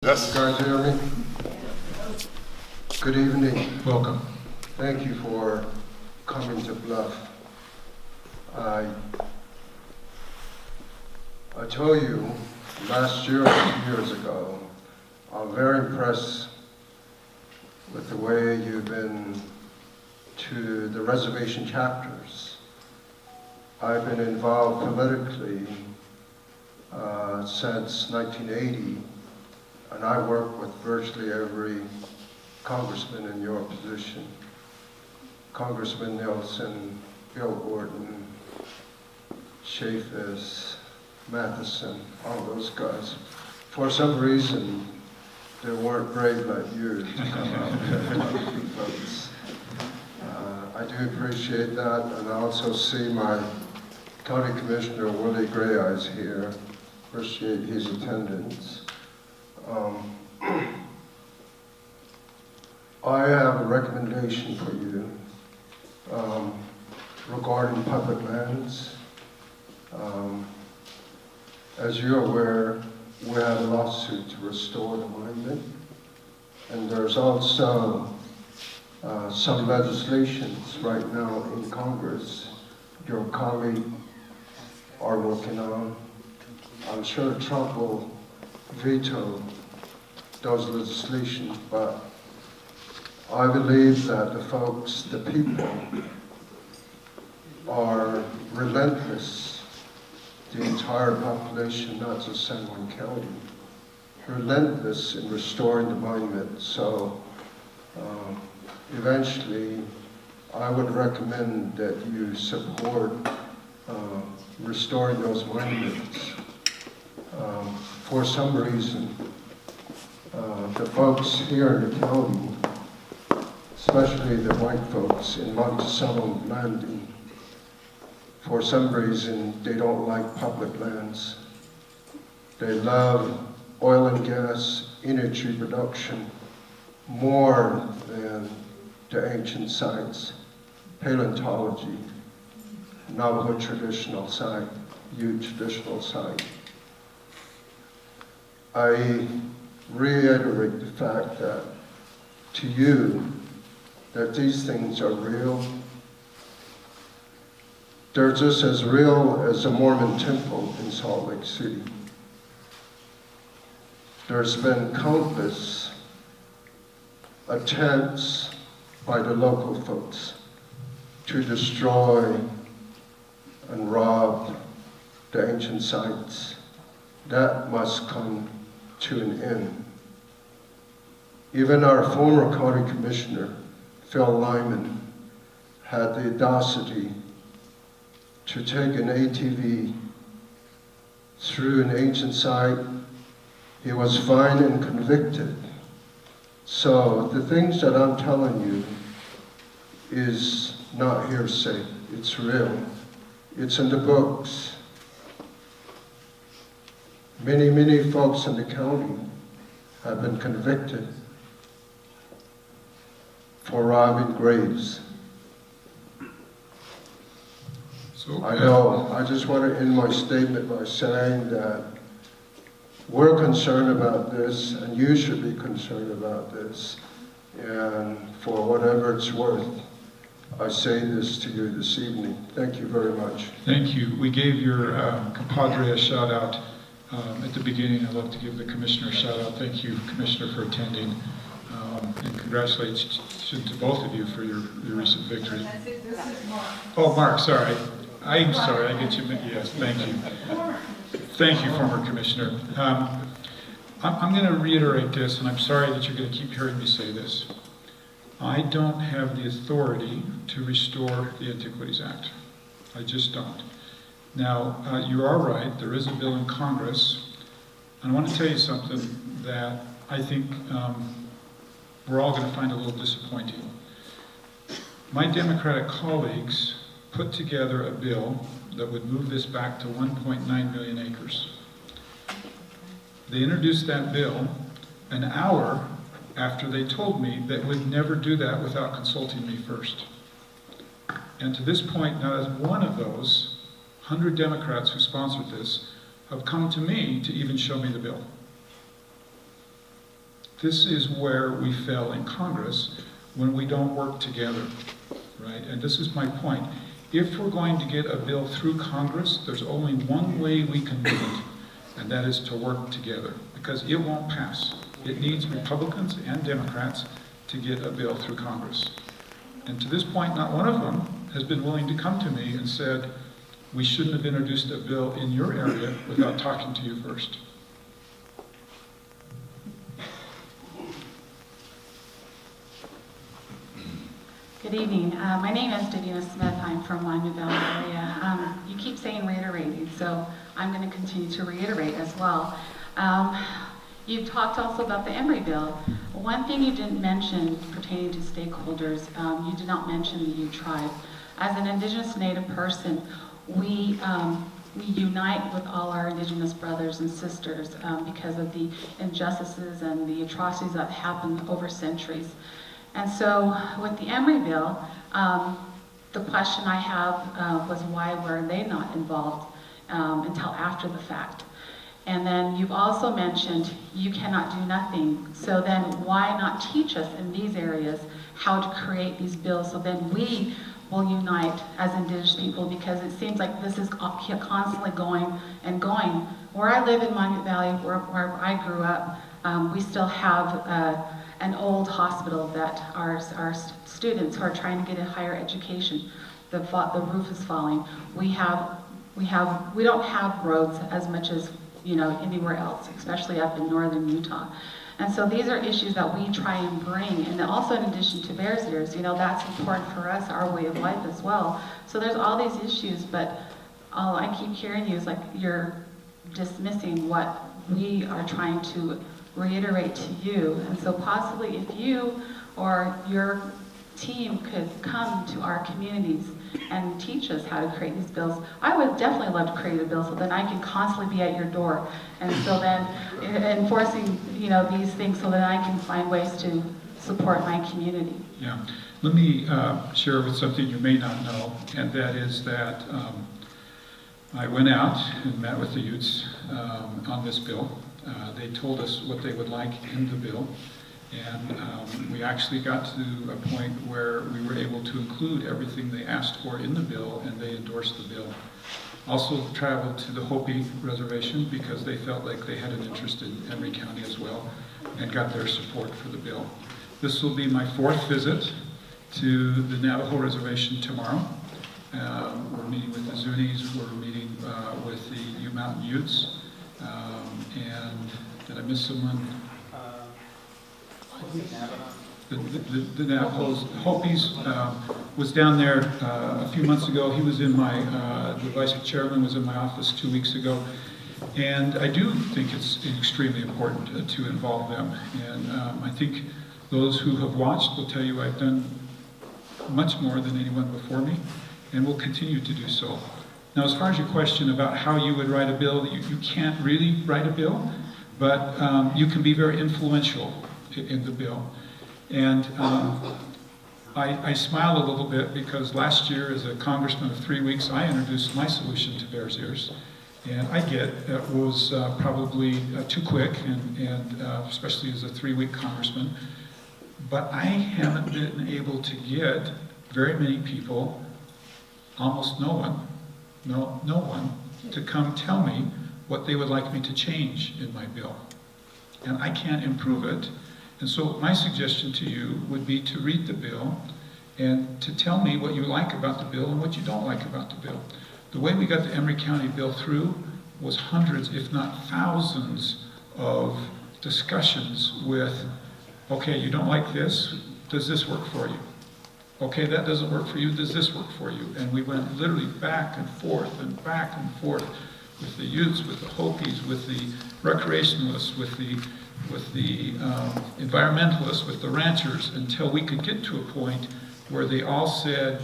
Yes. You guys hear me? Good evening. Welcome. Thank you for coming to Bluff. I told you last year or 2 years ago, I'm very impressed with the way you've been to the reservation chapters. I've been involved politically since 1980, and I work with virtually every congressman in your position. Congressman Nelson, Bill Gordon, Chaffetz, Matheson, all those guys. For some reason, they weren't brave like you to come out and votes. I do appreciate that, and I also see my County Commissioner Willie Greyeyes here. Appreciate his attendance. I have a recommendation for you regarding public lands. As you're aware, we have a lawsuit to restore the monument, and there's also some legislations right now in Congress your colleagues are working on. I'm sure Trump will veto those legislations, but I believe that the folks, the people, are relentless. The entire population, not just San Juan County, relentless in restoring the monument. So eventually, I would recommend that you support restoring those monuments. For some reason, the folks here in the county, especially the white folks in Monticello Landing, for some reason, they don't like public lands. They love oil and gas, energy production, more than the ancient sites, paleontology, Navajo traditional site, Ute traditional site. I reiterate the fact that to you, that these things are real. They're just as real as the Mormon temple in Salt Lake City. There's been countless attempts by the local folks to destroy and rob the ancient sites. That must come to an end. Even our former county commissioner, Phil Lyman, had the audacity to take an ATV through an ancient site. He was fined and convicted. So the things that I'm telling you is not hearsay, it's real. It's in the books. Many, many folks in the county have been convicted for robbing graves. So, I know, I just want to end my statement by saying that we're concerned about this, and you should be concerned about this. And for whatever it's worth, I say this to you this evening. Thank you very much. Thank you. We gave your compadre a shout out at the beginning. I'd love to give the commissioner a shout out. Thank you, Commissioner, for attending. And congratulations to both of you for your recent victory. Oh, Mark, sorry. I'm sorry, I get you. Yes, thank you. Thank you, former Commissioner. I'm going to reiterate this, and I'm sorry that you're going to keep hearing me say this. I don't have the authority to restore the Antiquities Act. I just don't. Now, you are right, there is a bill in Congress, and I want to tell you something that I think we're all going to find a little disappointing. My Democratic colleagues put together a bill that would move this back to 1.9 million acres. They introduced that bill an hour after they told me they would never do that without consulting me first. And to this point, not as one of those 100 Democrats who sponsored this have come to me to even show me the bill. this is where we fail in Congress when we don't work together, right? And this is my point. If we're going to get a bill through Congress, there's only one way we can do it, and that is to work together, because it won't pass. It needs Republicans and Democrats to get a bill through Congress. And to this point, not one of them has been willing to come to me and said, we shouldn't have introduced a bill in your area without talking to you first. Good evening. My name is Davina Smith. I'm from Wyoming Valley area. You keep saying reiterating, so I'm going to continue to reiterate as well. You talked also about the Emory bill. One thing you didn't mention pertaining to stakeholders, you did not mention the Ute tribe. As an Indigenous Native person, we unite with all our Indigenous brothers and sisters because of the injustices and the atrocities that happened over centuries. And so with the Emory bill, the question I have was why were they not involved until after the fact? And then you've also mentioned you cannot do nothing. So then why not teach us in these areas how to create these bills so then we will unite as Indigenous people, because it seems like this is constantly going and going. Where I live in Monument Valley, where I grew up, we still have an old hospital that our students who are trying to get a higher education, the roof is falling. We don't have roads as much as anywhere else, especially up in northern Utah. And so these are issues that we try and bring, and also in addition to Bears Ears, that's important for us, our way of life as well. So there's all these issues, but all I keep hearing you is like you're dismissing what we are trying to reiterate to you. And so possibly if you or your team could come to our communities and teach us how to create these bills, I would definitely love to create a bill so then I can constantly be at your door. And so then enforcing, these things so that I can find ways to support my community. Yeah. Let me share with something you may not know, and that is that I went out and met with the Utes on this bill. They told us what they would like in the bill, and we actually got to a point where we were able to include everything they asked for in the bill, and they endorsed the bill. Also traveled to the Hopi Reservation because they felt like they had an interest in Emory County as well, and got their support for the bill. This will be my 4th visit to the Navajo Reservation tomorrow. We're meeting with the Zunis, we're meeting with the U Mountain Utes, and did I miss someone? The Navajos. Hopis was down there a few months ago. He was in the vice chairman was in my office 2 weeks ago. And I do think it's extremely important to involve them. And I think those who have watched will tell you I've done much more than anyone before me, and will continue to do so. Now, as far as your question about how you would write a bill, you can't really write a bill, but you can be very influential in the bill. And I smile a little bit because last year, as a congressman of 3 weeks, I introduced my solution to Bears Ears. And I get that was probably too quick, and especially as a 3-week congressman. But I haven't been able to get very many people, almost no one, to come tell me what they would like me to change in my bill. And I can't improve it. And so my suggestion to you would be to read the bill and to tell me what you like about the bill and what you don't like about the bill. The way we got the Emory County bill through was hundreds, if not thousands, of discussions with, okay, you don't like this, does this work for you? Okay, that doesn't work for you, does this work for you? And we went literally back and forth with the Utes, with the Hopis, with the recreationalists, with the environmentalists, with the ranchers, until we could get to a point where they all said,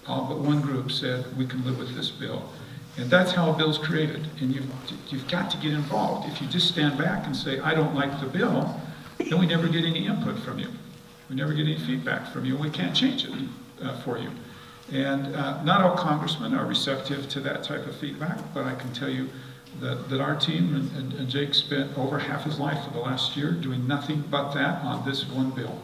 all but one group said, we can live with this bill. And that's how a bill's created. And you've got to get involved. If you just stand back and say, I don't like the bill, then we never get any input from you. We never get any feedback from you. We can't change it for you. And not all congressmen are receptive to that type of feedback, but I can tell you that our team and Jake spent over half his life for the last year doing nothing but that on this one bill.